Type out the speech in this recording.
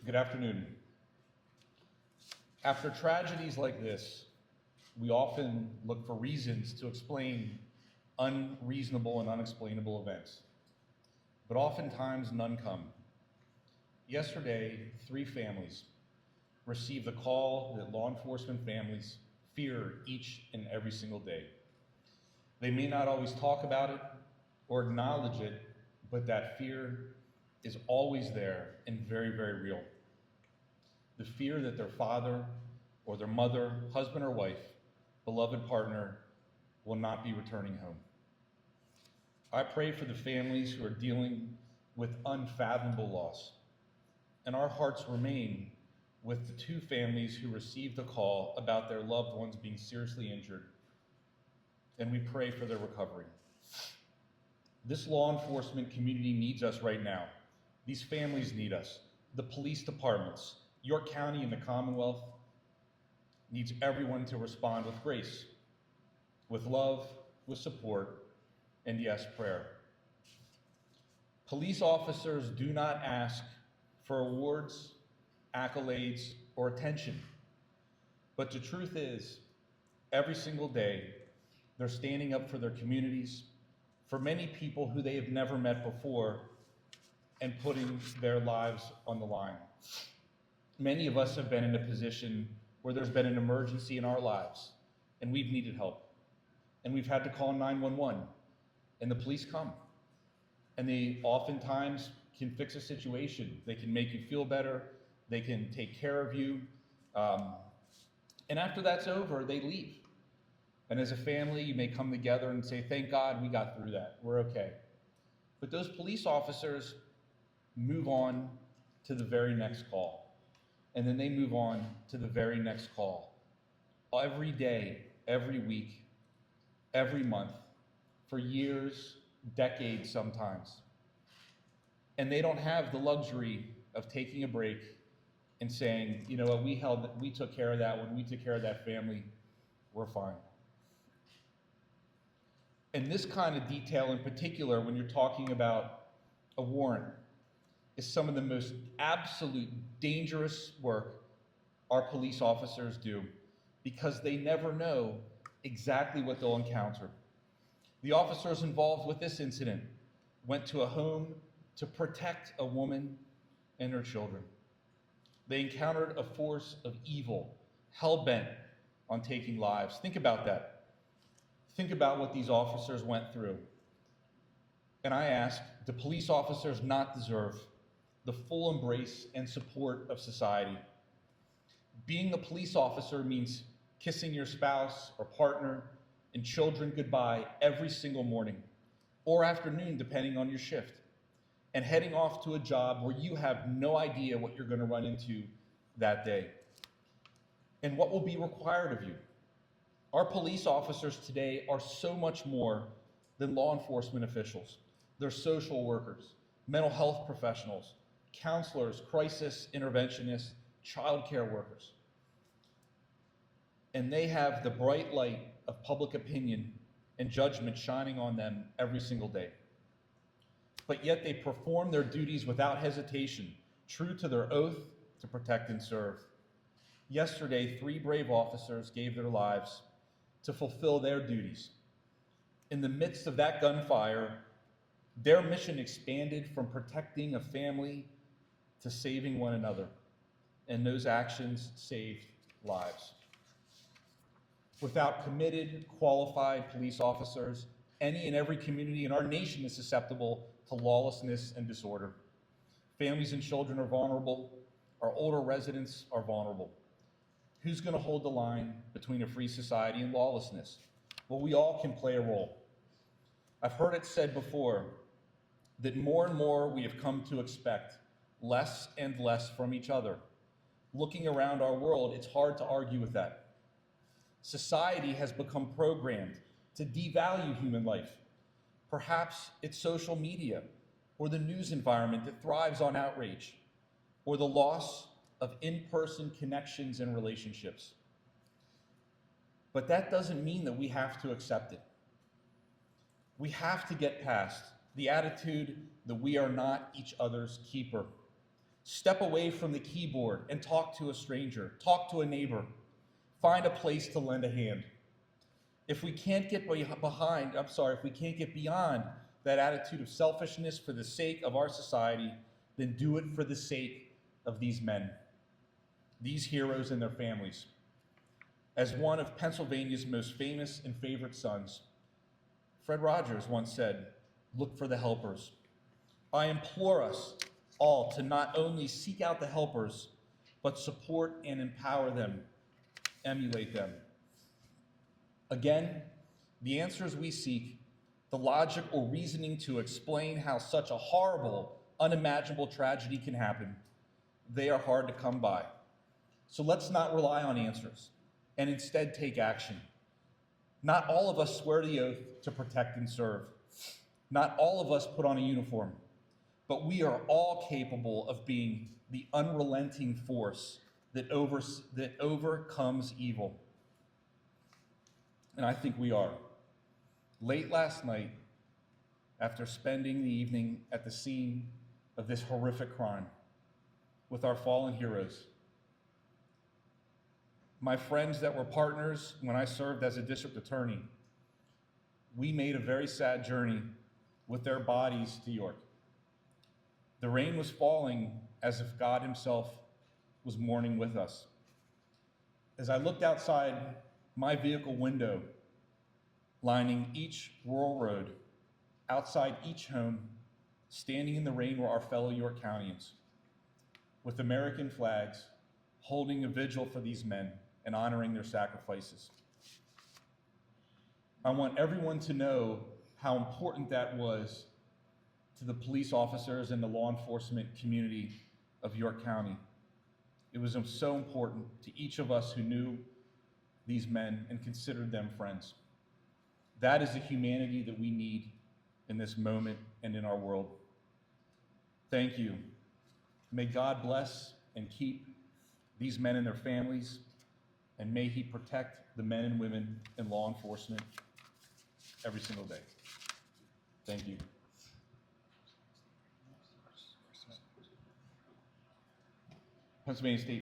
Good afternoon. After tragedies like this, we often look for reasons to explain unreasonable and unexplainable events, but oftentimes none come. Yesterday, 3 families received the call that law enforcement families fear each and every single day. They may not always talk about it or acknowledge it, but that fear is always there and very, very real. The fear that their father or their mother, husband or wife, beloved partner will not be returning home. I pray for the families who are dealing with unfathomable loss, and our hearts remain with the 2 families who received a call about their loved ones being seriously injured, and we pray for their recovery. This law enforcement community needs us right now. These families need us. The police departments, York County and the Commonwealth needs everyone to respond with grace, with love, with support, and yes, prayer. Police officers do not ask for awards, accolades, or attention. But the truth is, every single day, they're standing up for their communities, for many people who they have never met before, and putting their lives on the line. Many of us have been in a position where there's been an emergency in our lives, and we've needed help. And we've had to call 911, and the police come. And they oftentimes can fix a situation. They can make you feel better. They can take care of you. And after that's over, they leave. And as a family, you may come together and say, thank God we got through that. We're okay. But those police officers move on to the very next call. And then they move on to the very next call. Every day, every week, every month, for years, decades sometimes. And they don't have the luxury of taking a break and saying, you know what, we took care of that one, we took care of that family, we're fine. And this kind of detail in particular, when you're talking about a warrant, is some of the most absolute dangerous work our police officers do, because they never know exactly what they'll encounter. The officers involved with this incident went to a home to protect a woman and her children. They encountered a force of evil, hell-bent on taking lives. Think about that. Think about what these officers went through. And I ask, do police officers not deserve the full embrace and support of society? Being a police officer means kissing your spouse or partner and children goodbye every single morning or afternoon, depending on your shift, and heading off to a job where you have no idea what you're going to run into that day and what will be required of you. Our police officers today are so much more than law enforcement officials. They're social workers, mental health professionals, counselors, crisis interventionists, childcare workers. And they have the bright light of public opinion and judgment shining on them every single day. But yet they perform their duties without hesitation, true to their oath to protect and serve. Yesterday, 3 brave officers gave their lives to fulfill their duties. In the midst of that gunfire, their mission expanded from protecting a family to saving one another, and those actions saved lives. Without committed, qualified police officers, any and every community in our nation is susceptible to lawlessness and disorder. Families and children are vulnerable. Our older residents are vulnerable. Who's going to hold the line between a free society and lawlessness? Well, we all can play a role. I've heard it said before that more and more we have come to expect less and less from each other. Looking around our world, it's hard to argue with that. Society has become programmed to devalue human life. Perhaps it's social media or the news environment that thrives on outrage, or the loss of in-person connections and relationships. But that doesn't mean that we have to accept it. We have to get past the attitude that we are not each other's keeper. Step away from the keyboard and talk to a stranger, talk to a neighbor, find a place to lend a hand. If we can't get if we can't get beyond that attitude of selfishness for the sake of our society, then do it for the sake of these men, these heroes and their families. As one of Pennsylvania's most famous and favorite sons, Fred Rogers once said, "Look for the helpers." I implore us all to not only seek out the helpers, but support and empower them, emulate them. Again, the answers we seek, the logic or reasoning to explain how such a horrible, unimaginable tragedy can happen, they are hard to come by. So let's not rely on answers and instead take action. Not all of us swear the oath to protect and serve. Not all of us put on a uniform, but we are all capable of being the unrelenting force that overcomes evil. And I think we are. Late last night, after spending the evening at the scene of this horrific crime with our fallen heroes, my friends that were partners when I served as a district attorney, we made a very sad journey with their bodies to York. The rain was falling as if God himself was mourning with us. As I looked outside my vehicle window, lining each rural road, outside each home, standing in the rain were our fellow York Countyans, with American flags, holding a vigil for these men and honoring their sacrifices. I want everyone to know how important that was to the police officers and the law enforcement community of York County. It was so important to each of us who knew these men and considered them friends. That is the humanity that we need in this moment and in our world. Thank you. May God bless and keep these men and their families, and may he protect the men and women in law enforcement every single day. Thank you. Pennsylvania State